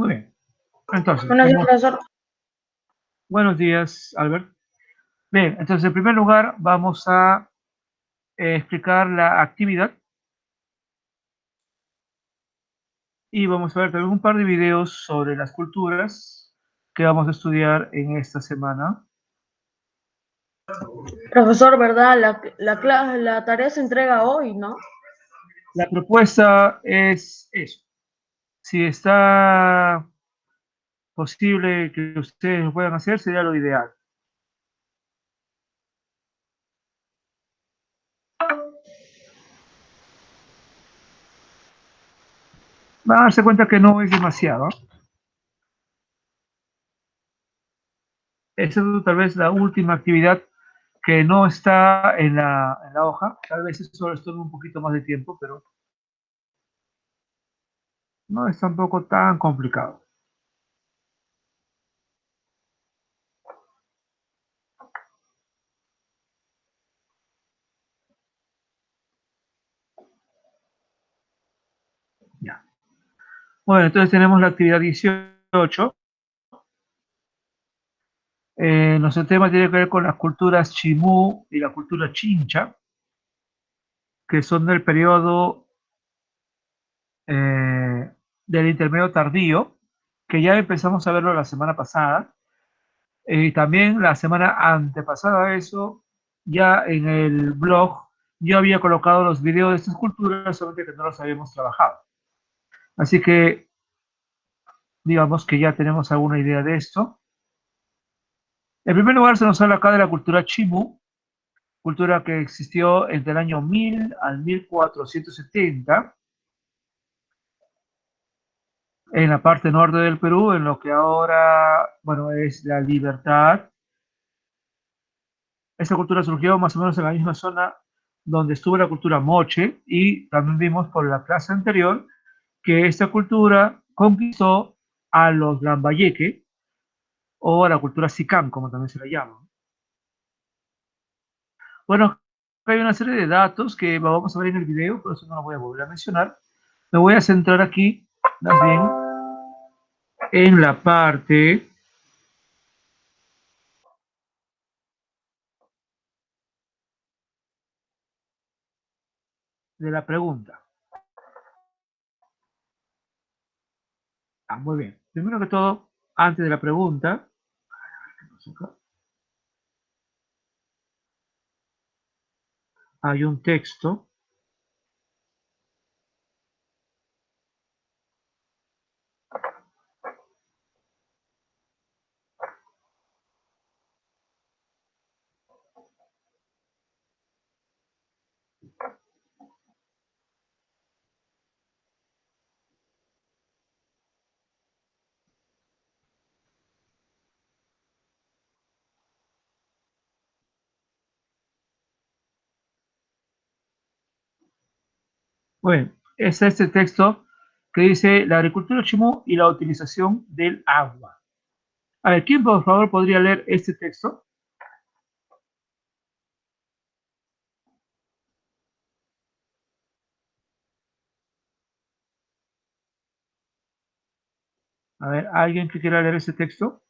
Muy bien. Entonces, Buenos días, profesor. buenos días, Albert. Bien, entonces, en primer lugar, vamos a explicar la actividad y vamos a ver también un par de videos sobre las culturas que vamos a estudiar en esta semana. Profesor, ¿verdad? La tarea se entrega hoy, ¿no? La propuesta es eso. Si está posible que ustedes lo puedan hacer, sería lo ideal. Van a darse cuenta que no es demasiado. Esa es tal vez la última actividad que no está en la hoja. Tal vez eso les tome un poquito más de tiempo, pero no es tampoco tan complicado. Ya. Bueno, entonces tenemos la actividad 18. Nuestro tema tiene que ver con las culturas Chimú y la cultura Chincha, que son del periodo del intermedio tardío, que ya empezamos a verlo la semana pasada, y también la semana antepasada a eso, ya en el blog, yo había colocado los videos de estas culturas, solamente que no los habíamos trabajado. Así que, digamos que ya tenemos alguna idea de esto. En primer lugar, se nos habla acá de la cultura Chimú, cultura que existió entre el año 1000 al 1470 en la parte norte del Perú, en lo que ahora, bueno, es La Libertad. Esta cultura surgió más o menos en la misma zona donde estuvo la cultura Moche, y también vimos por la clase anterior que esta cultura conquistó a los Lambayeque o a la cultura Sicam, como también se le llama. Bueno, hay una serie de datos que vamos a ver en el video, por eso no lo voy a volver a mencionar. Me voy a centrar aquí, más bien, en la parte de la pregunta. Muy bien. Primero que todo, antes de la pregunta, hay un texto. Muy bien, es este texto que dice la agricultura chimú y la utilización del agua. A ver, ¿quién por favor podría leer este texto? A ver, ¿alguien que quiera leer este texto?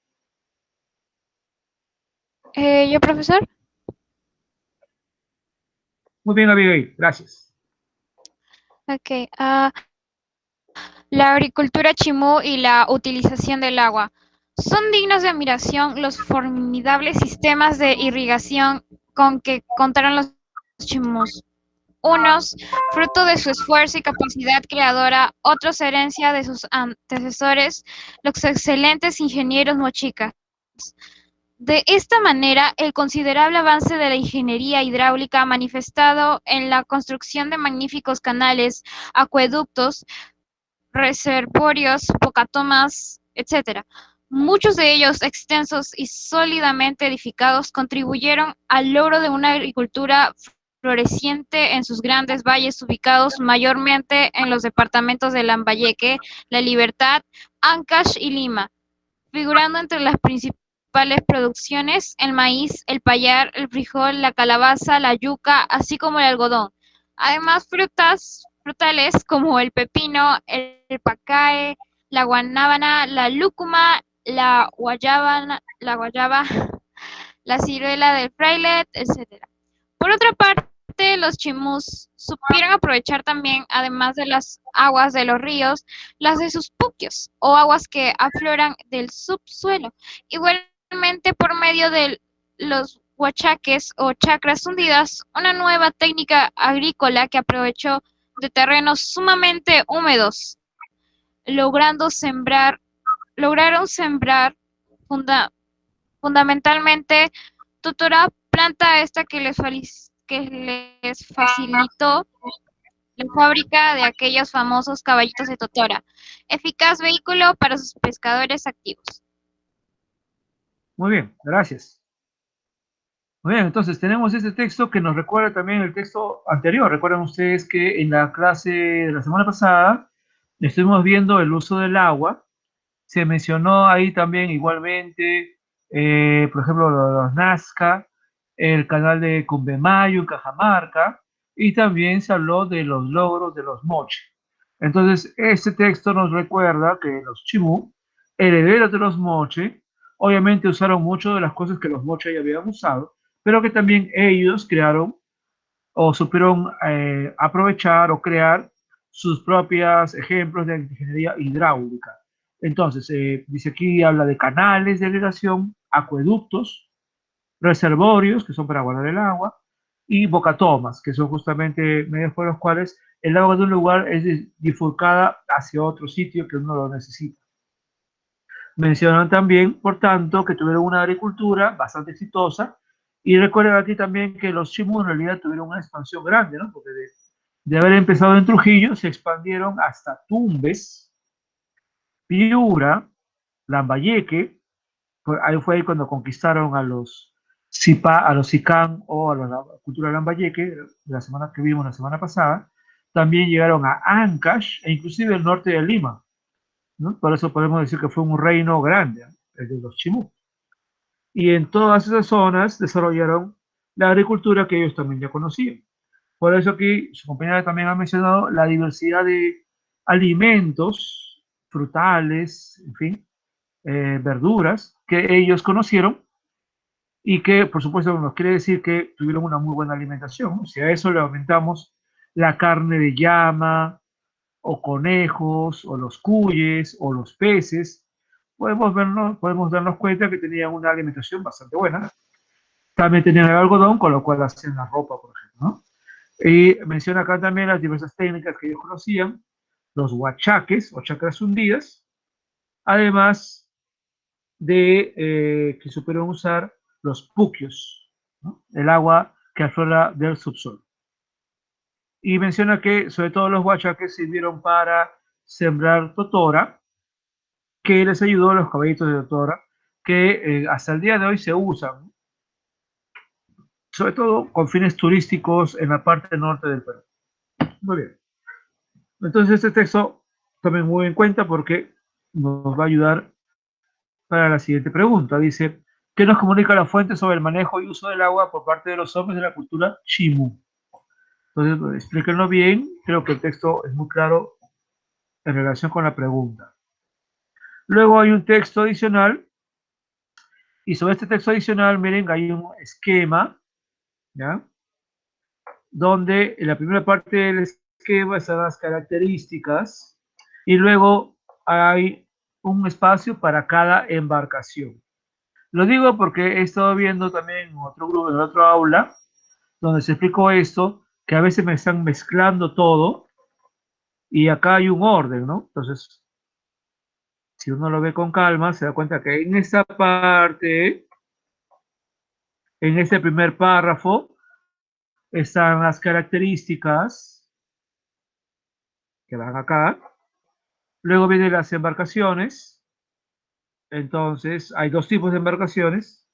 ¿Yo, profesor? Muy bien, Abigail, gracias. Ok. La agricultura chimú y la utilización del agua. Son dignos de admiración los formidables sistemas de irrigación con que contaron los chimús. Unos, fruto de su esfuerzo y capacidad creadora; otros, herencia de sus antecesores, los excelentes ingenieros mochicas. De esta manera, el considerable avance de la ingeniería hidráulica manifestado en la construcción de magníficos canales, acueductos, reservorios, pocatomas, etc., muchos de ellos extensos y sólidamente edificados, contribuyeron al logro de una agricultura floreciente en sus grandes valles ubicados mayormente en los departamentos de Lambayeque, La Libertad, Ancash y Lima, figurando entre las principales producciones el maíz, el payar, el frijol, la calabaza, la yuca, así como el algodón. Además, frutales como el pepino, el pacae, la guanábana, la lúcuma, la guayaba, la ciruela del fraile, etc. Por otra parte, los chimús supieron aprovechar también, además de las aguas de los ríos, las de sus puquios o aguas que afloran del subsuelo. Igualmente, por medio de los huachaques o chacras hundidas, una nueva técnica agrícola que aprovechó de terrenos sumamente húmedos, logrando sembrar, lograron sembrar funda- fundamentalmente tutora planta esta que les facilitó la fábrica de aquellos famosos caballitos de Totora, eficaz vehículo para sus pescadores activos. Muy bien, gracias. Muy bien, entonces tenemos este texto que nos recuerda también el texto anterior. Recuerdan ustedes que en la clase de la semana pasada estuvimos viendo el uso del agua. Se mencionó ahí también igualmente, por ejemplo, los Nazca, el canal de Cumbemayo en Cajamarca, y también se habló de los logros de los moche. Entonces, este texto nos recuerda que los chimú, herederos de los moche, obviamente usaron mucho de las cosas que los moche ya habían usado, pero que también ellos crearon o supieron aprovechar o crear sus propios ejemplos de ingeniería hidráulica. Entonces, dice aquí, habla de canales de irrigación, acueductos, reservorios, que son para guardar el agua, y bocatomas, que son justamente medios por los cuales el agua de un lugar es bifurcada hacia otro sitio que uno lo necesita. Mencionan también, por tanto, que tuvieron una agricultura bastante exitosa, y recuerden aquí también que los chimú en realidad tuvieron una expansión grande, ¿no? Porque de haber empezado en Trujillo, se expandieron hasta Tumbes, Piura, Lambayeque. Ahí fue ahí cuando conquistaron a los a los Sicán o a la cultura de Lambayeque, la semana que vimos la semana pasada. También llegaron a Ancash e inclusive el norte de Lima, ¿no? Por eso podemos decir que fue un reino grande, ¿no? El de los Chimú. Y en todas esas zonas desarrollaron la agricultura que ellos también ya conocían. Por eso aquí su compañera también ha mencionado la diversidad de alimentos, frutales, en fin, verduras que ellos conocieron y que, por supuesto, nos quiere decir que tuvieron una muy buena alimentación. Si a eso le aumentamos la carne de llama, o conejos, o los cuyes, o los peces, podemos darnos cuenta que tenían una alimentación bastante buena. También tenían el algodón, con lo cual hacían la ropa, por ejemplo, ¿no? Y menciona acá también las diversas técnicas que ellos conocían, los huachaques o chacras hundidas, además de que supieron usar los puquios, ¿no? El agua que aflora del subsuelo. Y menciona que sobre todo los huachaques sirvieron para sembrar totora, que les ayudó a los caballitos de totora, que hasta el día de hoy se usan, ¿no? Sobre todo con fines turísticos en la parte norte del Perú. Muy bien. Entonces este texto tomen muy en cuenta porque nos va a ayudar para la siguiente pregunta. Dice, ¿qué nos comunica la fuente sobre el manejo y uso del agua por parte de los hombres de la cultura Chimú? Entonces, pues, explíquenlo bien. Creo que el texto es muy claro en relación con la pregunta. Luego hay un texto adicional y sobre este texto adicional, miren, hay un esquema, ¿ya? Donde en la primera parte del esquema están las características y luego hay un espacio para cada embarcación. Lo digo porque he estado viendo también en otro grupo, en otro aula, donde se explicó esto, que a veces me están mezclando todo y acá hay un orden, ¿no? Entonces, si uno lo ve con calma, se da cuenta que en esta parte, en este primer párrafo, están las características que van acá. Luego vienen las embarcaciones. Entonces, hay dos tipos de embarcaciones.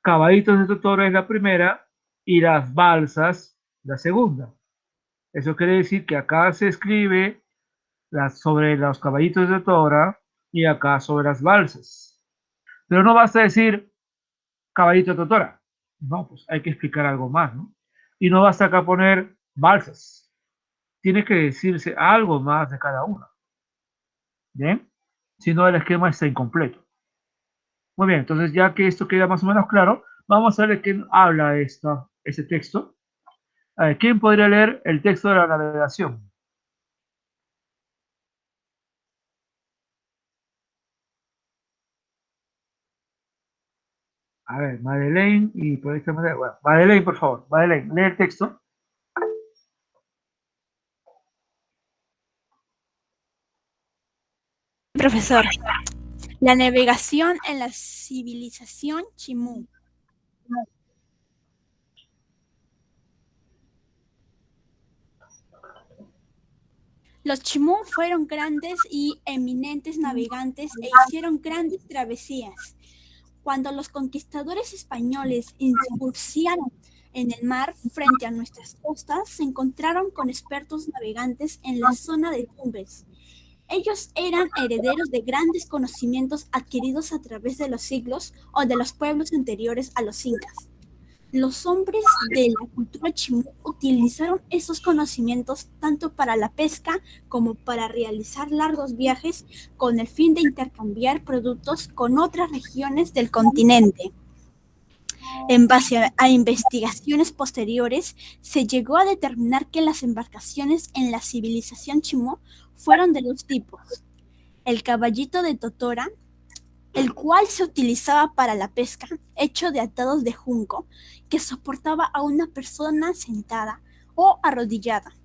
Caballitos de Totora es la primera y las balsas la segunda. Eso quiere decir que acá se escribe sobre los caballitos de Totora y acá sobre las balsas. Pero no basta decir caballito de Totora. No, pues hay que explicar algo más, ¿no? Y no basta acá poner balsas. Tiene que decirse algo más de cada una. ¿bien? Si no, el esquema está incompleto. Muy bien, entonces ya que esto queda más o menos claro, vamos a ver de qué habla ese texto. A ver, ¿quién podría leer el texto de la navegación? A ver, Madeleine y por esta manera, bueno, Madeleine, por favor, Madeleine, lee el texto. Profesor, la navegación en la civilización Chimú. Los Chimú fueron grandes y eminentes navegantes e hicieron grandes travesías. Cuando los conquistadores españoles incursionaron en el mar frente a nuestras costas, se encontraron con expertos navegantes en la zona de Tumbes. Ellos eran herederos de grandes conocimientos adquiridos a través de los siglos o de los pueblos anteriores a los incas. Los hombres de la cultura chimú utilizaron esos conocimientos tanto para la pesca como para realizar largos viajes con el fin de intercambiar productos con otras regiones del continente. En base a investigaciones posteriores, se llegó a determinar que las embarcaciones en la civilización chimú fueron de dos tipos: el caballito de totora, el cual se utilizaba para la pesca, hecho de atados de junco, que soportaba a una persona sentada o arrodillada.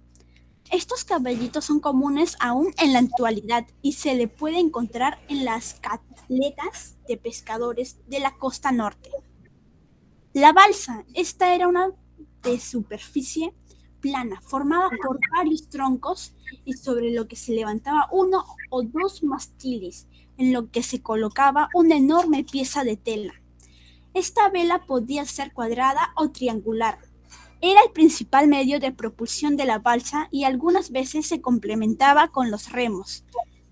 Estos caballitos son comunes aún en la actualidad y se le puede encontrar en las caletas de pescadores de la costa norte. La balsa, esta era una de superficie plana, formada por varios troncos y sobre lo que se levantaba uno o dos mástiles, en lo que se colocaba una enorme pieza de tela. Esta vela podía ser cuadrada o triangular. Era el principal medio de propulsión de la balsa y algunas veces se complementaba con los remos.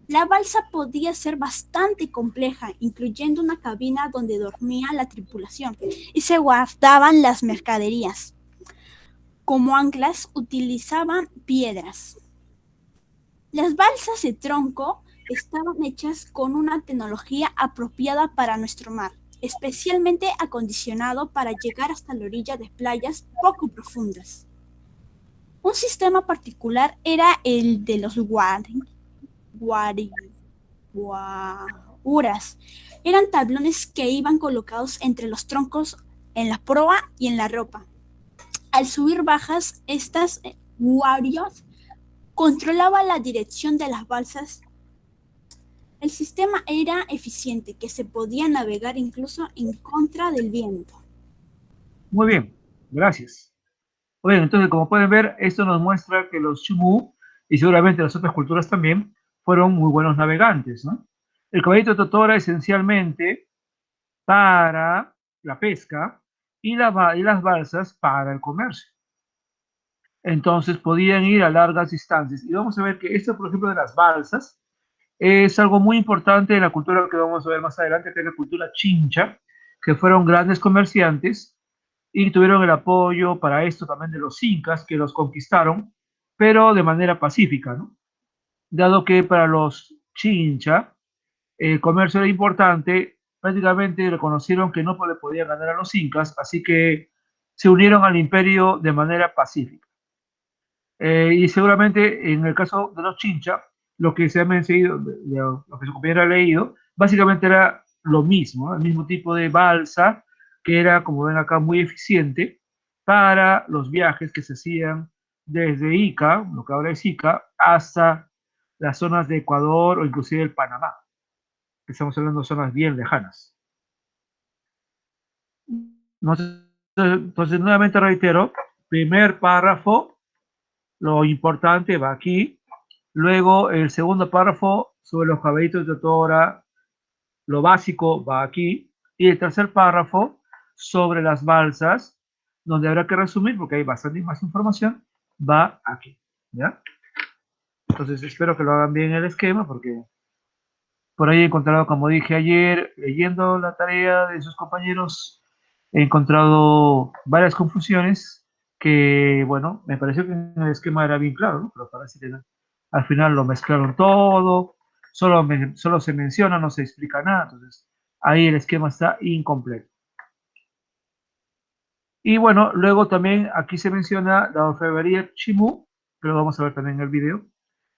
La balsa podía ser bastante compleja, incluyendo una cabina donde dormía la tripulación y se guardaban las mercaderías. Como anclas utilizaban piedras. Las balsas de tronco estaban hechas con una tecnología apropiada para nuestro mar, especialmente acondicionado para llegar hasta la orilla de playas poco profundas. Un sistema particular era el de los guaruras. Eran tablones que iban colocados entre los troncos en la proa y en la ropa. Al subir bajas, estas guarios controlaban la dirección de las balsas. El sistema era eficiente, que se podía navegar incluso en contra del viento. Muy bien, gracias. Muy bien, entonces, como pueden ver, esto nos muestra que los Chimú, y seguramente las otras culturas también, fueron muy buenos navegantes, ¿no? El caballito de totora esencialmente para la pesca y las balsas para el comercio. Entonces podían ir a largas distancias. Y vamos a ver que esto, por ejemplo, de las balsas, es algo muy importante en la cultura que vamos a ver más adelante, que es la cultura chincha, que fueron grandes comerciantes y tuvieron el apoyo para esto también de los incas, que los conquistaron, pero de manera pacífica, ¿no? Dado que para los chincha el comercio era importante, prácticamente reconocieron que no le podían ganar a los incas, así que se unieron al imperio de manera pacífica. Y seguramente en el caso de los chincha, lo que se ha mencionado, lo que su compañero ha leído, básicamente era lo mismo, ¿no? El mismo tipo de balsa, que era, como ven acá, muy eficiente para los viajes que se hacían desde Ica, lo que ahora es Ica, hasta las zonas de Ecuador o inclusive el Panamá. Estamos hablando de zonas bien lejanas. Entonces, nuevamente reitero, primer párrafo, lo importante va aquí. Luego, el segundo párrafo sobre los caballitos de totora, lo básico va aquí. Y el tercer párrafo sobre las balsas, donde habrá que resumir, porque hay bastante más información, va aquí. ¿Ya? Entonces, espero que lo hagan bien el esquema, porque por ahí he encontrado, como dije ayer, leyendo la tarea de sus compañeros, he encontrado varias confusiones que, bueno, me pareció que en el esquema era bien claro, ¿no? Pero parece que al final lo mezclaron todo, solo se menciona, no se explica nada, entonces ahí el esquema está incompleto. Y bueno, luego también aquí se menciona la orfebrería Chimú, que lo vamos a ver también en el video.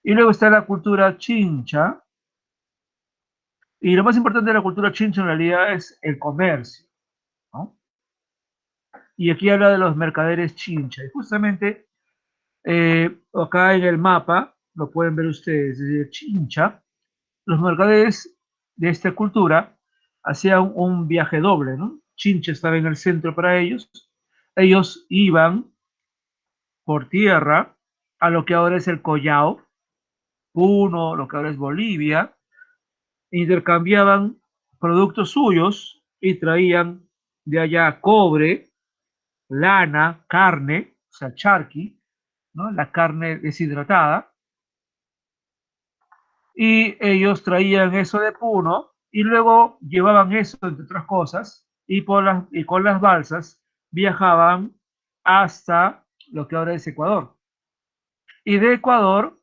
Y luego está la cultura Chincha. Y lo más importante de la cultura Chincha en realidad es el comercio, ¿no? Y aquí habla de los mercaderes Chincha. Y justamente acá en el mapa, lo pueden ver ustedes, desde Chincha, los mercaderes de esta cultura hacían un viaje doble, ¿no? Chincha estaba en el centro para ellos. Ellos iban por tierra a lo que ahora es el Collao, Puno, lo que ahora es Bolivia, intercambiaban productos suyos y traían de allá cobre, lana, carne, o sea, charqui, ¿no? La carne deshidratada, y ellos traían eso de Puno y luego llevaban eso, entre otras cosas, y con las balsas viajaban hasta lo que ahora es Ecuador. Y de Ecuador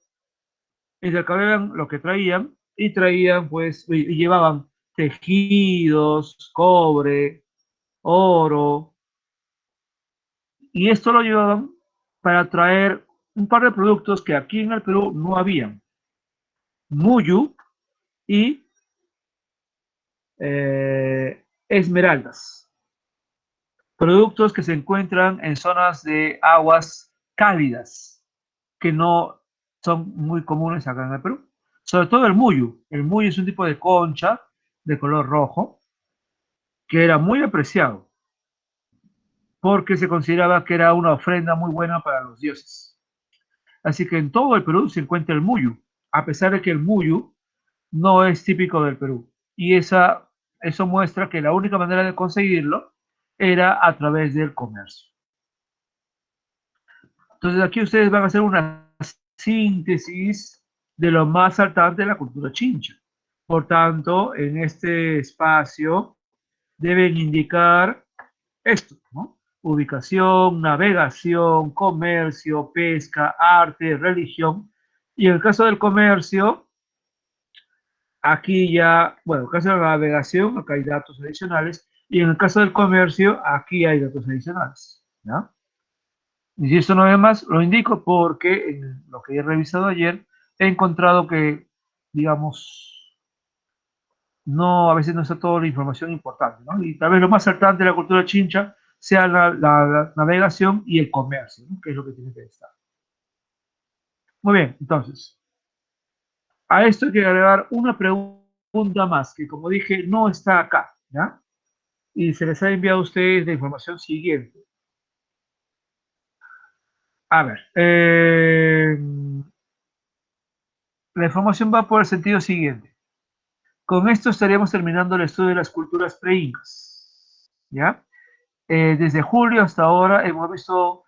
intercambiaban lo que traían y traían, pues, y llevaban tejidos, cobre, oro, y esto lo llevaban para traer un par de productos que aquí en el Perú no habían: muyu y esmeraldas, productos que se encuentran en zonas de aguas cálidas que no son muy comunes acá en el Perú. Sobre todo el muyu. El muyu es un tipo de concha de color rojo que era muy apreciado porque se consideraba que era una ofrenda muy buena para los dioses. Así que en todo el Perú se encuentra el muyu, a pesar de que el muyu no es típico del Perú. Y eso muestra que la única manera de conseguirlo era a través del comercio. Entonces aquí ustedes van a hacer una síntesis de lo más saltante de la cultura chincha. Por tanto, en este espacio deben indicar esto, ¿no? Ubicación, navegación, comercio, pesca, arte, religión. Y en el caso del comercio, aquí ya, bueno, en el caso de la navegación, acá hay datos adicionales. Y en el caso del comercio, aquí hay datos adicionales, ¿no? Y si esto no es más, lo indico porque en lo que he revisado ayer, he encontrado que, digamos, no, a veces no está toda la información importante, ¿no? Y tal vez lo más saltante de la cultura chincha sea la navegación y el comercio, ¿no? Que es lo que tiene que estar. Muy bien, entonces, a esto hay que agregar una pregunta más, que como dije, no está acá, ¿ya? Y se les ha enviado a ustedes la información siguiente. A ver, la información va por el sentido siguiente. Con esto estaríamos terminando el estudio de las culturas preincas, ¿ya? Desde julio hasta ahora hemos visto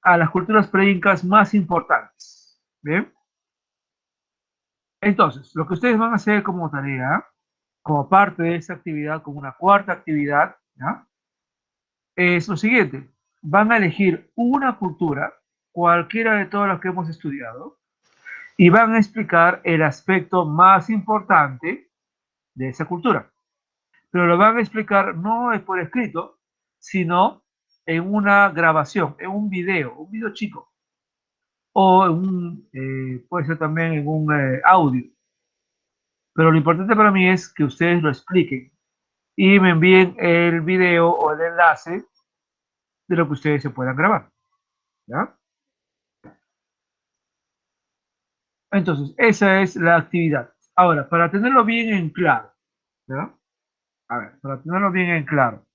a las culturas preincas más importantes, ¿bien? Entonces, lo que ustedes van a hacer como tarea, como parte de esta actividad, como una cuarta actividad, ¿ya? Es lo siguiente: van a elegir una cultura, cualquiera de todas las que hemos estudiado, y van a explicar el aspecto más importante de esa cultura. Pero lo van a explicar no por escrito, sino en una grabación, en un video chico, o puede ser también en un audio. Pero lo importante para mí es que ustedes lo expliquen y me envíen el video o el enlace de lo que ustedes se puedan grabar, ¿ya? Entonces, esa es la actividad. Ahora, para tenerlo bien en claro, ¿ya? A ver, para tenerlo bien en claro.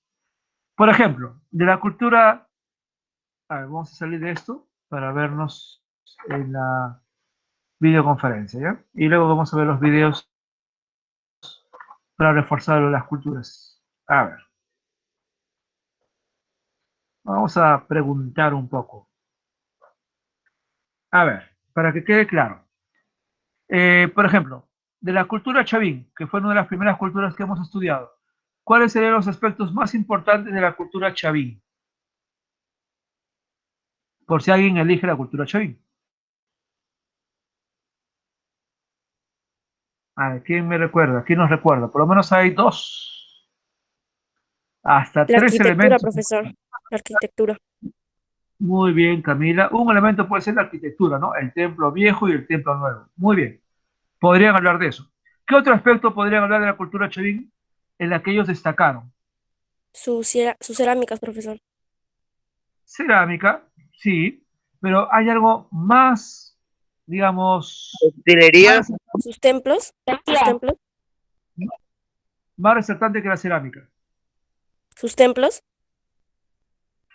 Por ejemplo, de la cultura, a ver, vamos a salir de esto para vernos en la videoconferencia, ¿ya? Y luego vamos a ver los videos para reforzar las culturas. A ver, vamos a preguntar un poco. A ver, para que quede claro. Por ejemplo, de la cultura chavín, que fue una de las primeras culturas que hemos estudiado, ¿cuáles serían los aspectos más importantes de la cultura chavín? Por si alguien elige la cultura chavín. A ver, ¿quién me recuerda? ¿Quién nos recuerda? Por lo menos hay dos, hasta La tres arquitectura, elementos. profesor. La arquitectura. Muy bien, Camila. Un elemento puede ser la arquitectura, ¿no? El templo viejo y el templo nuevo. Muy bien. Podrían hablar de eso. ¿Qué otro aspecto podrían hablar de la cultura chavín en la que ellos destacaron? Sus cerámicas, profesor. Cerámica, sí, pero hay algo más, digamos, Textilería, más, Sus templos. Sus templos. más resaltante que la cerámica. Sus templos.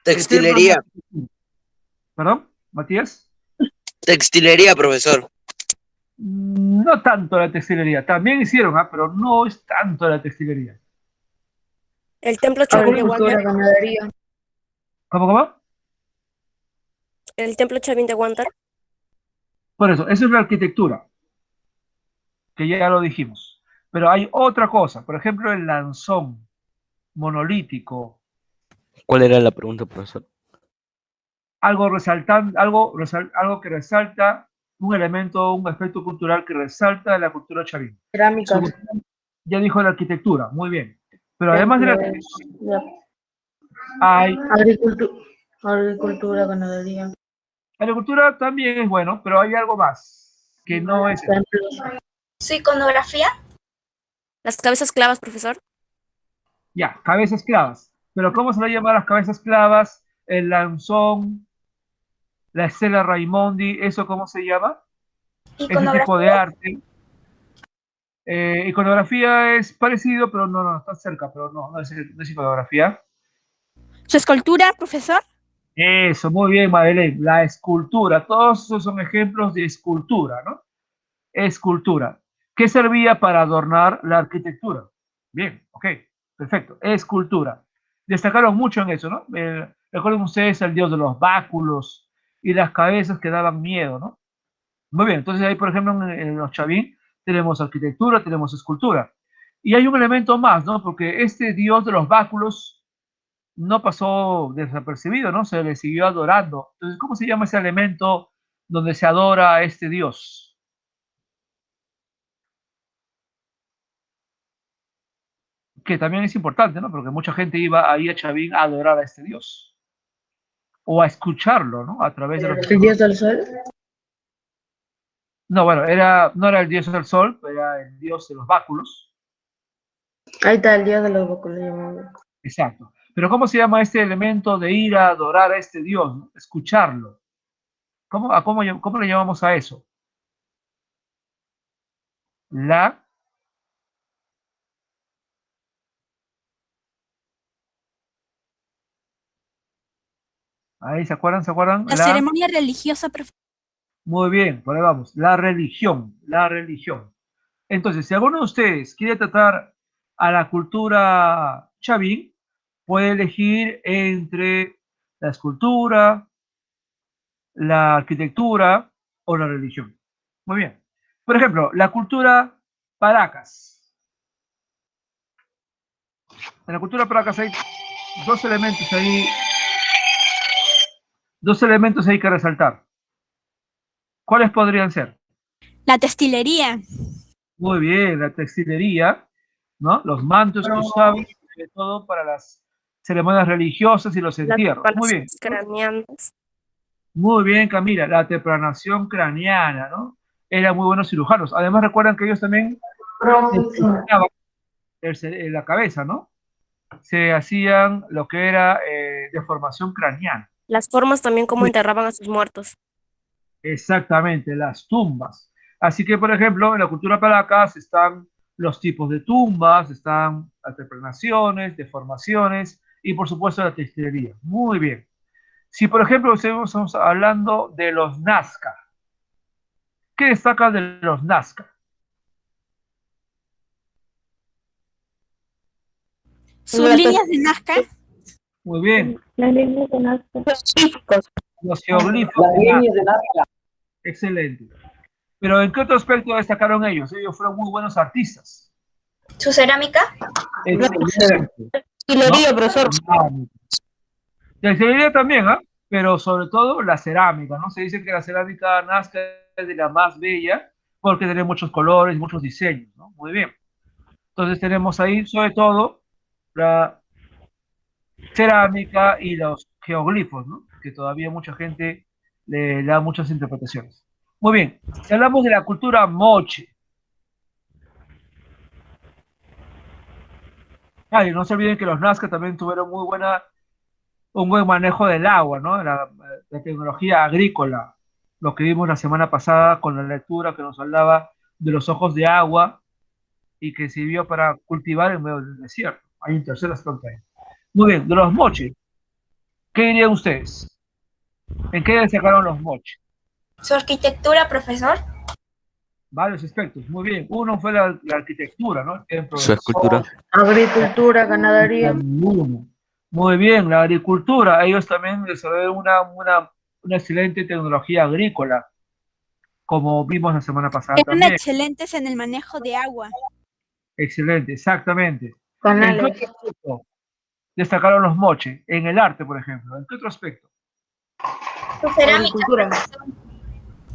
¿Qué templo? textilería, ¿Perdón, Matías? textilería, profesor. No tanto la textilería. También hicieron, pero no es tanto la textilería. El templo Chavín de Agricultura, Huántar. ganadería. ¿Cómo? El templo Chavín de Huántar. Por eso es la arquitectura, que ya lo dijimos. Pero hay otra cosa, por ejemplo, el lanzón monolítico, ¿Cuál era la pregunta, profesor? algo resaltante, algo que resalta un elemento, un aspecto cultural que resalta de la cultura chavín. Cerámica. Ya dijo la arquitectura, muy bien. Pero además de la arquitectura, hay Agricultura, ganadería. la agricultura también es bueno, pero hay algo más que no es eso. Templos. Su iconografía. Las cabezas clavas, profesor. Ya, cabezas clavas. Pero ¿cómo se le llama a las cabezas clavas? El lanzón, la estela Raimondi, ¿eso cómo se llama? Ese tipo de arte. Iconografía es parecido, pero no, está cerca, pero no es iconografía. Su escultura, profesor. Eso, muy bien, Madeleine. La escultura, todos esos son ejemplos de escultura, ¿no? Escultura. ¿Qué servía para adornar la arquitectura? Bien, ok, perfecto. Escultura. Destacaron mucho en eso, ¿no? Recuerden ustedes al dios de los báculos y las cabezas que daban miedo, ¿no? Muy bien, entonces ahí, por ejemplo, en los chavín tenemos arquitectura, tenemos escultura. Y hay un elemento más, ¿no? Porque este dios de los báculos no pasó desapercibido, ¿no? Se le siguió adorando. Entonces, ¿cómo se llama ese elemento donde se adora a este dios? Que también es importante, ¿no? Porque mucha gente iba ahí a Chavín a adorar a este dios. O a escucharlo, ¿no? A través de los... ¿El dios del sol? No, bueno, no era el dios del sol, era el dios de los báculos. Ahí está el dios de los báculos. Exacto. Pero ¿cómo se llama este elemento de ir a adorar a este dios, ¿no? Escucharlo. ¿Cómo le llamamos a eso? Ahí, ¿se acuerdan? La ceremonia religiosa, profesor. Muy bien, por ahí vamos. La religión. Entonces, si alguno de ustedes quiere tratar a la cultura chavín, puede elegir entre la escultura, la arquitectura o la religión. Muy bien. Por ejemplo, la cultura Paracas. En la cultura Paracas hay dos elementos ahí que resaltar. ¿Cuáles podrían ser? La textilería. Muy bien, la textilería, ¿no? Los mantos que usaban, sobre todo para las ceremonias religiosas y los entierros. Muy bien. Craneanas. Muy bien, Camila. La trepanation craneana, ¿no? Eran muy buenos cirujanos. Además, recuerdan que ellos también la cabeza, ¿no? Se hacían lo que era deformación craneana. Las formas también como enterraban a sus muertos. Exactamente, las tumbas. Así que, por ejemplo, en la cultura Paracas están los tipos de tumbas, están las trepanciones, deformaciones y, por supuesto, la textilería. Muy bien. Si, por ejemplo, estamos hablando de los Nazca, ¿qué destaca de los Nazca? Sus líneas de Nazca. Muy bien. Las líneas de Nazca. Los geoglifos de Nazca. Excelente. Pero ¿en qué otro aspecto destacaron ellos? Ellos fueron muy buenos artistas. ¿Su cerámica? Excelente. Textilería, profesor. Textilería también, pero sobre todo la cerámica, ¿no? Se dice que la cerámica nazca es de la más bella porque tiene muchos colores, muchos diseños, ¿no? Muy bien. Entonces tenemos ahí, sobre todo, la cerámica y los geoglifos, ¿no? Que todavía mucha gente le da muchas interpretaciones. Muy bien, si hablamos de la cultura moche, y no se olviden que los Nazca también tuvieron un buen manejo del agua, ¿no? La tecnología agrícola, lo que vimos la semana pasada con la lectura que nos hablaba de los ojos de agua y que sirvió para cultivar en medio del desierto. Hay un tercer aspecto ahí. Muy bien, de los moches, ¿qué dirían ustedes? ¿En qué destacaron los moches? Su arquitectura, profesor. Varios aspectos, muy bien. Uno fue la arquitectura, ¿no? El templo Su del escultura. Sol. Agricultura, ganadería. Muy bien, la agricultura. Ellos también desarrollaron una excelente tecnología agrícola, como vimos la semana pasada Eran también. excelentes en el manejo de agua. Excelente, exactamente. ¿En qué Canales. otro aspecto destacaron los moches? En el arte, por ejemplo. ¿En qué otro aspecto? Su cerámica. Agricultura.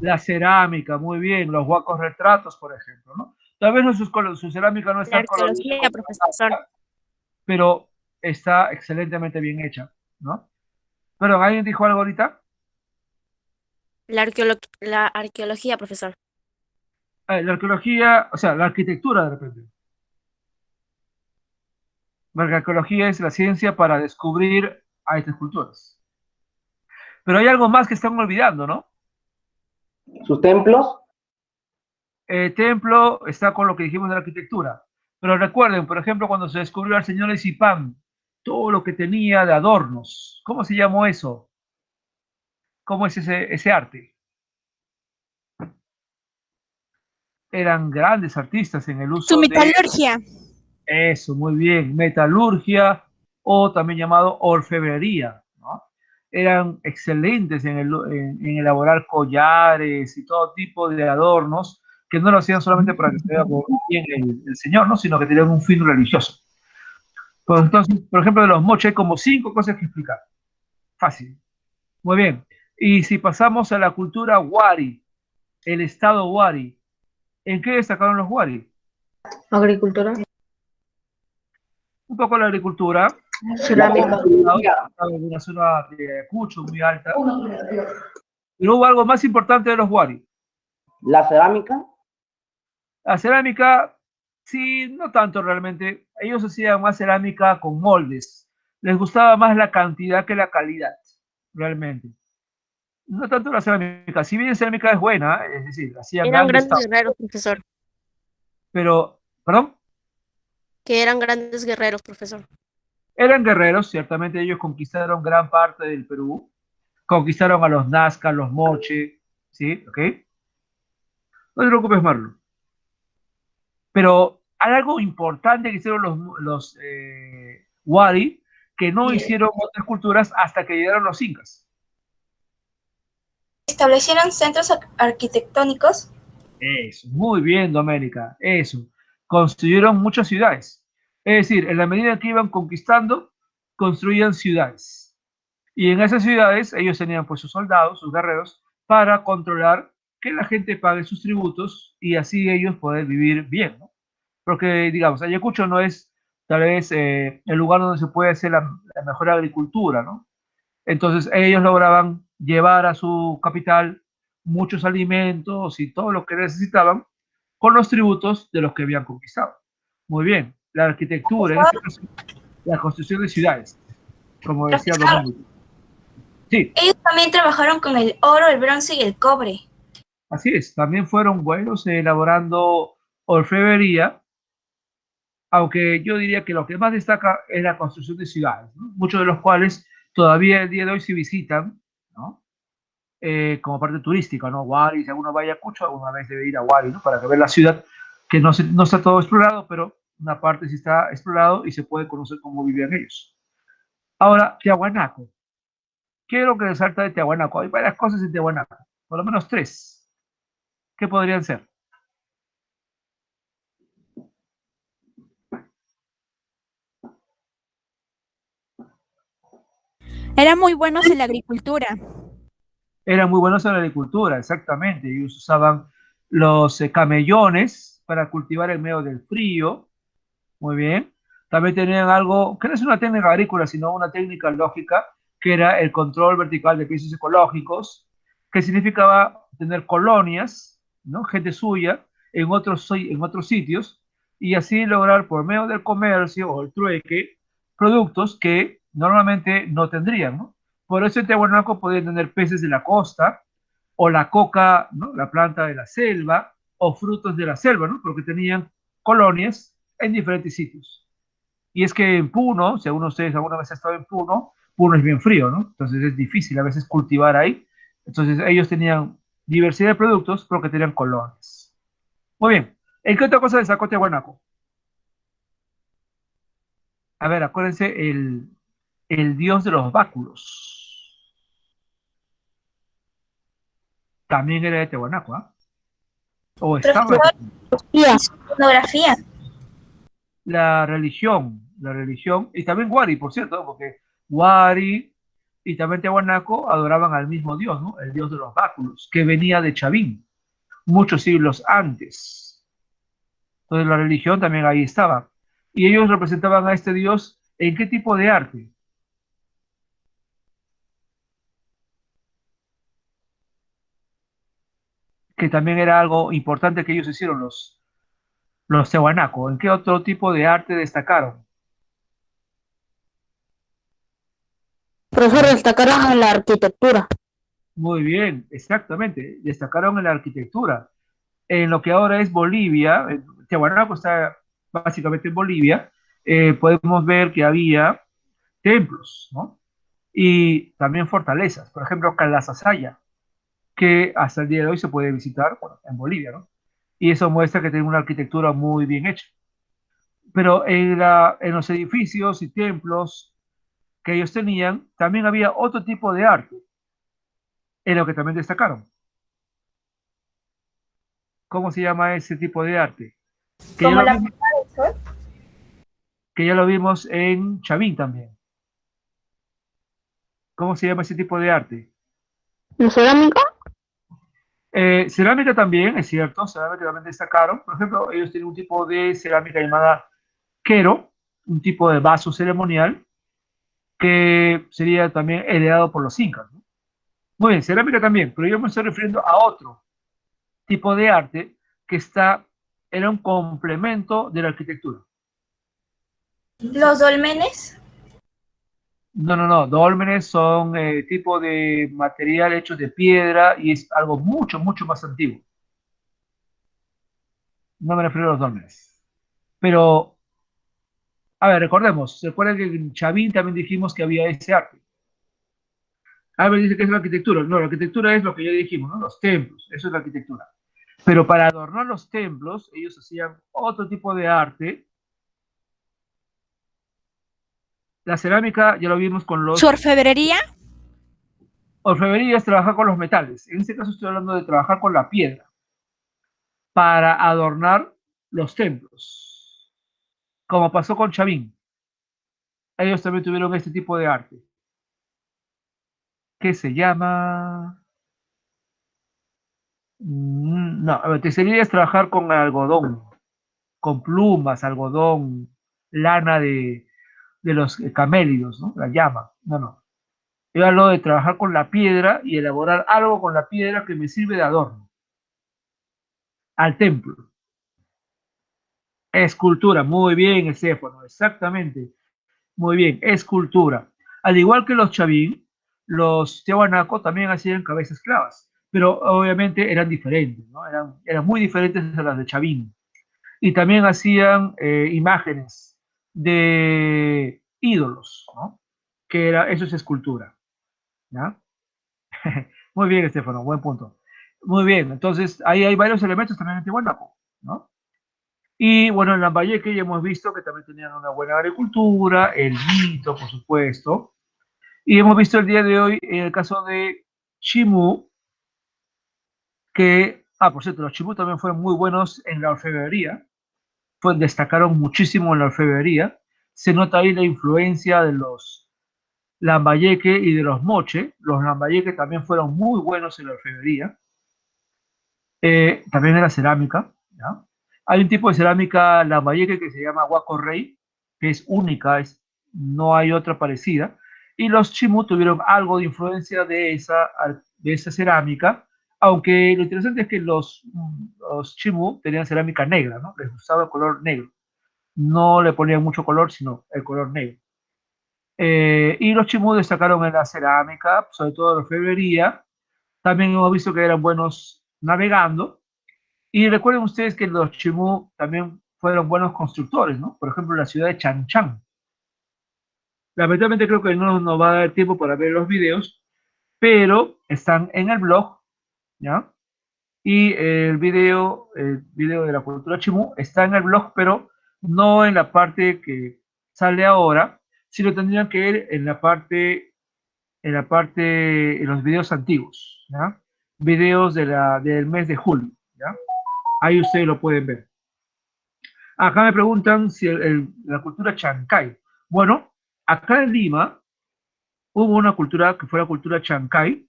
La cerámica, muy bien. Los huacos retratos, por ejemplo, ¿no? Tal vez su cerámica no La está arqueología, profesor. pero está excelentemente bien hecha, ¿no? Pero ¿alguien dijo algo ahorita? La arqueología, profesor. La arqueología, o sea, la arquitectura de repente. La arqueología es la ciencia para descubrir a estas culturas. Pero hay algo más que están olvidando, ¿no? ¿Sus templos? El templo está con lo que dijimos de la arquitectura. Pero recuerden, por ejemplo, cuando se descubrió al señor Esipán, todo lo que tenía de adornos. ¿Cómo se llamó eso? ¿Cómo es ese arte? Eran grandes artistas en el uso Su de metalurgia. eso, muy bien, metalurgia o también llamado orfebrería, ¿no? Eran excelentes en elaborar collares y todo tipo de adornos que no lo hacían solamente para que se vea bien el señor, ¿no? Sino que tenían un fin religioso. Pues entonces, por ejemplo, de los moches hay como 5 cosas que explicar. Fácil. Muy bien. Y si pasamos a la cultura Wari, el estado Wari, ¿en qué destacaron los Wari? Agricultura. Un poco la agricultura, Cerámica. en una zona de Ayacucho muy alta, pero hubo algo más importante de los Wari. ¿La cerámica? La cerámica, sí, no tanto realmente. Ellos hacían más cerámica con moldes. Les gustaba más la cantidad que la calidad, realmente. No tanto la cerámica. Si bien la cerámica es buena, es decir, hacían Eran grandes grandes tablas, guerreros, profesor. pero, perdón, Que eran grandes guerreros, profesor. eran guerreros, ciertamente ellos conquistaron gran parte del Perú, conquistaron a los Nazca, los Moche, ¿sí? ¿Ok? No te preocupes, Marlo. Pero hay algo importante que hicieron los Wari, que no hicieron otras culturas hasta que llegaron los incas. Establecieron centros arquitectónicos. Eso, muy bien, Doménica, eso. Construyeron muchas ciudades. Es decir, en la medida que iban conquistando, construían ciudades. Y en esas ciudades ellos tenían pues sus soldados, sus guerreros, para controlar que la gente pague sus tributos y así ellos poder vivir bien, ¿no? Porque, digamos, Ayacucho no es tal vez el lugar donde se puede hacer la mejor agricultura, ¿no? Entonces ellos lograban llevar a su capital muchos alimentos y todo lo que necesitaban con los tributos de los que habían conquistado. Muy bien, la arquitectura, en este caso, la construcción de ciudades, como decía Domingo. Sí. Ellos también trabajaron con el oro, el bronce y el cobre. Así es, también fueron buenos elaborando orfebrería, aunque yo diría que lo que más destaca es la construcción de ciudades, ¿no? Muchos de los cuales todavía el día de hoy se visitan, ¿no? Como parte turística, ¿no? Wari, si alguno vaya a Ayacucho, alguna vez debe ir a Wari, ¿no? Para que vea la ciudad, que no está todo explorado, pero una parte sí está explorado y se puede conocer cómo vivían ellos. Ahora, Tiahuanaco. ¿Qué es lo que resalta de Tiahuanaco? Hay varias cosas en Tiahuanaco, por lo menos 3. ¿Qué podrían ser? Eran muy buenos en la agricultura. Eran muy buenos en la agricultura, exactamente. Ellos usaban los camellones para cultivar en medio del frío. Muy bien. También tenían algo, que no es una técnica agrícola, sino una técnica lógica, que era el control vertical de pisos ecológicos, que significaba tener colonias, ¿no? Gente suya, en otros sitios, y así lograr por medio del comercio o el trueque productos que normalmente no tendrían, ¿no? Por eso en Tiahuanaco podían tener peces de la costa, o la coca, ¿no? La planta de la selva, o frutos de la selva, ¿no? Porque tenían colonias en diferentes sitios. Y es que en Puno, si alguno de ustedes alguna vez ha estado en Puno, Puno es bien frío, ¿no? Entonces es difícil a veces cultivar ahí. Entonces ellos tenían diversidad de productos porque tenían colonias. Muy bien. ¿En qué otra cosa destacó Tiahuanaco? A ver, acuérdense, el dios de los báculos. También era de Tiahuanaco, ¿ah? O estaba Profesor, y su iconografía. la religión, y también Wari, por cierto, porque Wari y también Tiahuanaco adoraban al mismo dios, ¿no? El dios de los báculos, que venía de Chavín, muchos siglos antes. Entonces la religión también ahí estaba. Y ellos representaban a este dios en qué tipo de arte. Que también era algo importante que ellos hicieron los Tiahuanaco. ¿En qué otro tipo de arte destacaron? Profesor, destacaron en la arquitectura. Muy bien, exactamente. Destacaron en la arquitectura. En lo que ahora es Bolivia, Tiahuanaco está básicamente en Bolivia, podemos ver que había templos, ¿no? Y también fortalezas, por ejemplo, Calasasaya, que hasta el día de hoy se puede visitar, bueno, en Bolivia, ¿no? Y eso muestra que tiene una arquitectura muy bien hecha. Pero en los edificios y templos que ellos tenían, también había otro tipo de arte, en lo que también destacaron. ¿Cómo se llama ese tipo de arte? Que ya Como lo la vimos, puerta del sol. que ya lo vimos en Chavín también. ¿Cómo se llama ese tipo de arte? ¿La cerámica? Cerámica también, es cierto, cerámica también destacaron. Por ejemplo, ellos tienen un tipo de cerámica llamada quero, un tipo de vaso ceremonial que sería también heredado por los incas, ¿no? Muy bien, cerámica también, pero yo me estoy refiriendo a otro tipo de arte que era un complemento de la arquitectura. Los dolmenes. No, no, no, dólmenes son tipo de material hecho de piedra y es algo mucho, mucho más antiguo. No me refiero a los dólmenes. Pero, a ver, recordemos, recuerden que en Chavín también dijimos que había ese arte. Albert dice que es la arquitectura. No, la arquitectura es lo que ya dijimos, ¿no? Los templos, eso es la arquitectura. Pero para adornar los templos, ellos hacían otro tipo de arte. La cerámica ya lo vimos con los ¿Su orfebrería? orfebrerías, trabajar con los metales. En este caso estoy hablando de trabajar con la piedra para adornar los templos, como pasó con Chavín. Ellos también tuvieron este tipo de arte, que se llama... No, a ver, textilería es trabajar con algodón, con plumas, algodón, lana de los camélidos, ¿no? La llama. No, no. Yo hablo de trabajar con la piedra y elaborar algo con la piedra que me sirve de adorno al templo. Escultura, muy bien, Estefano, exactamente. Muy bien, escultura. Al igual que los Chavín, los Tiahuanaco también hacían cabezas clavas, pero obviamente eran diferentes, ¿no? Eran muy diferentes a las de Chavín. Y también hacían imágenes de ídolos, ¿no? Eso es escultura, ¿ya? Muy bien, Estefano, buen punto. Muy bien, entonces ahí hay varios elementos también en Tiahuanaco, ¿no? Y bueno, en Lambayeque ya hemos visto que también tenían una buena agricultura, el mito, por supuesto. Y hemos visto el día de hoy, en el caso de Chimú, por cierto, los Chimú también fueron muy buenos en la orfebrería, destacaron muchísimo en la orfebrería. Se nota ahí la influencia de los Lambayeque y de los Moche. Los Lambayeque también fueron muy buenos en la orfebrería. También en la cerámica, ¿ya? Hay un tipo de cerámica lambayeque que se llama Huaco Rey, que es única, no hay otra parecida. Y los chimú tuvieron algo de influencia de esa cerámica, aunque lo interesante es que los chimú tenían cerámica negra, ¿no? Les gustaba el color negro. No le ponían mucho color, sino el color negro. Y los chimú destacaron en la cerámica, sobre todo en la orfebrería. También hemos visto que eran buenos navegando. Y recuerden ustedes que los chimú también fueron buenos constructores, ¿no? Por ejemplo, la ciudad de Chan Chan. Lamentablemente creo que no nos va a dar tiempo para ver los videos, pero están en el blog, ¿ya? Y el video de la cultura chimú está en el blog, pero no en la parte que sale ahora, sino tendrían que ir en en los videos antiguos, ¿ya? Videos del mes de julio, ¿ya? Ahí ustedes lo pueden ver. Acá me preguntan si la cultura Chancay. Bueno, acá en Lima hubo una cultura que fue la cultura Chancay,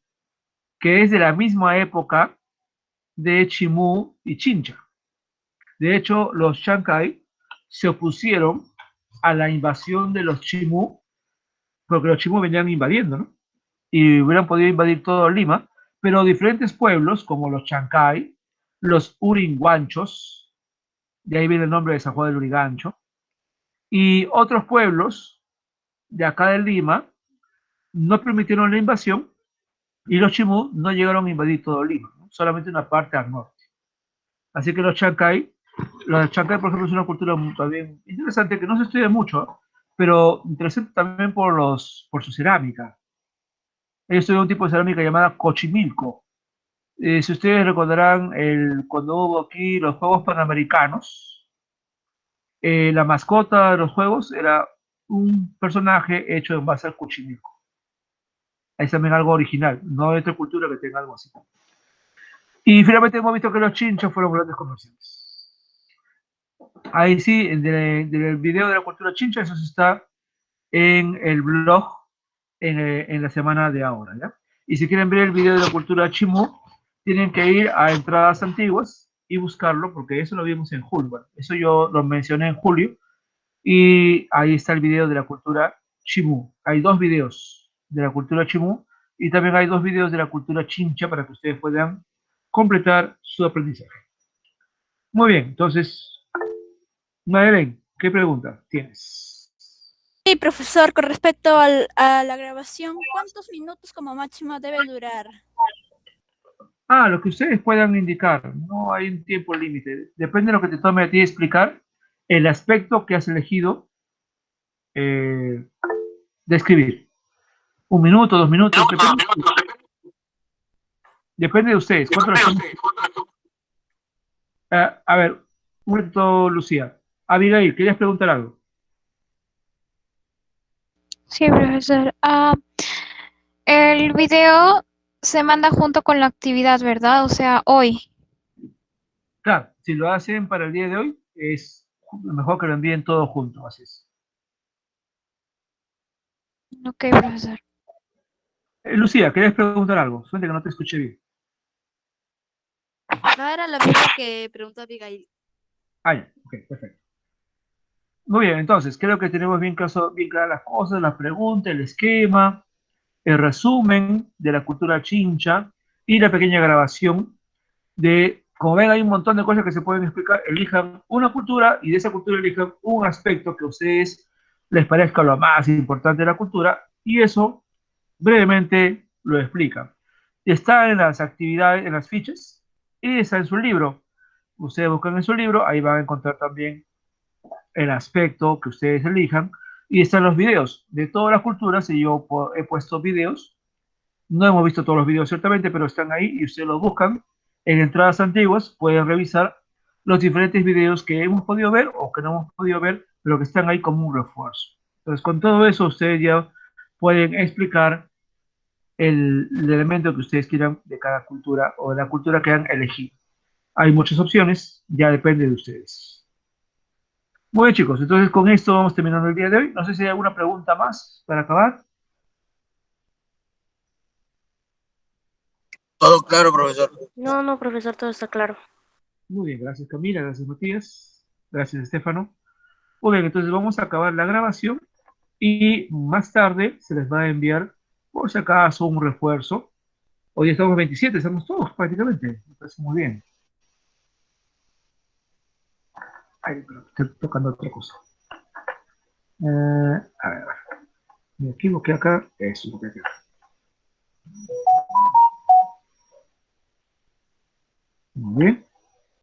que es de la misma época de Chimú y Chincha. De hecho, los Chancay se opusieron a la invasión de los Chimú, porque los Chimú venían invadiendo, ¿no? Y hubieran podido invadir todo Lima, pero diferentes pueblos, como los Chancay, los Uringuanchos, de ahí viene el nombre de San Juan del Urigancho, y otros pueblos de acá de Lima, no permitieron la invasión, y los Chimú no llegaron a invadir todo Lima, ¿no? Solamente una parte al norte. Así que los Chancay, por ejemplo, es una cultura también interesante que no se estudia mucho, pero interesante también por su cerámica. Ellos tuvieron un tipo de cerámica llamada Cochimilco. Si ustedes recordarán, cuando hubo aquí los Juegos Panamericanos, la mascota de los Juegos era un personaje hecho en base al Cochimilco. Es también algo original, no hay otra cultura que tenga algo así. Y finalmente hemos visto que los chinchos fueron grandes comerciantes. Ahí sí, del video de la cultura chincha, eso está en el blog en la semana de ahora, ¿ya? Y si quieren ver el video de la cultura chimú, tienen que ir a entradas antiguas y buscarlo, porque eso lo vimos en julio. Bueno, eso yo lo mencioné en julio, y ahí está el video de la cultura chimú. Hay dos videos de la cultura chimú, y también hay dos videos de la cultura chincha para que ustedes puedan completar su aprendizaje. Muy bien, entonces, Madeleine, ¿qué pregunta tienes? Sí, profesor, con respecto a la grabación, ¿cuántos minutos como máximo debe durar? Lo que ustedes puedan indicar, no hay un tiempo límite. Depende de lo que te tome a ti explicar el aspecto que has elegido describir. 1 minuto, 2 minutos, depende de ustedes. A ver, un momento, Lucía. Abigail, ¿querías preguntar algo? Sí, profesor. El video se manda junto con la actividad, ¿verdad? O sea, hoy. Claro, si lo hacen para el día de hoy, es mejor que lo envíen todo junto, así es. Ok, profesor. Lucía, ¿querías preguntar algo? Suerte que no te escuché bien. No era lo mismo que preguntó Abigail. Ya, ok, perfecto. Muy bien, entonces, creo que tenemos bien claras las cosas, las preguntas, el esquema, el resumen de la cultura chincha y la pequeña grabación como ven, hay un montón de cosas que se pueden explicar. Elijan una cultura y de esa cultura elijan un aspecto que a ustedes les parezca lo más importante de la cultura y eso brevemente lo explican. Está en las actividades, en las fichas y está en su libro. Ustedes buscan en su libro, ahí van a encontrar también el aspecto que ustedes elijan y están los videos de todas las culturas y yo he puesto videos. No hemos visto todos los videos ciertamente, pero están ahí y ustedes los buscan. En entradas antiguas pueden revisar los diferentes videos que hemos podido ver o que no hemos podido ver, pero que están ahí como un refuerzo. Entonces, con todo eso, ustedes ya pueden explicar el elemento que ustedes quieran de cada cultura o de la cultura que han elegido. Hay muchas opciones, ya depende de ustedes. Muy bien, chicos, entonces con esto vamos terminando el día de hoy. No sé si hay alguna pregunta más para acabar. Todo claro, profesor. No, profesor, todo está claro. Muy bien, gracias Camila, gracias Matías, gracias Estefano. Muy bien, entonces vamos a acabar la grabación y más tarde se les va a enviar, por si acaso, un refuerzo. Hoy estamos 27, estamos todos prácticamente. Me parece muy bien. Ay, pero estoy tocando otra cosa. A ver, me equivoqué acá. Eso, me equivoqué acá. Muy bien.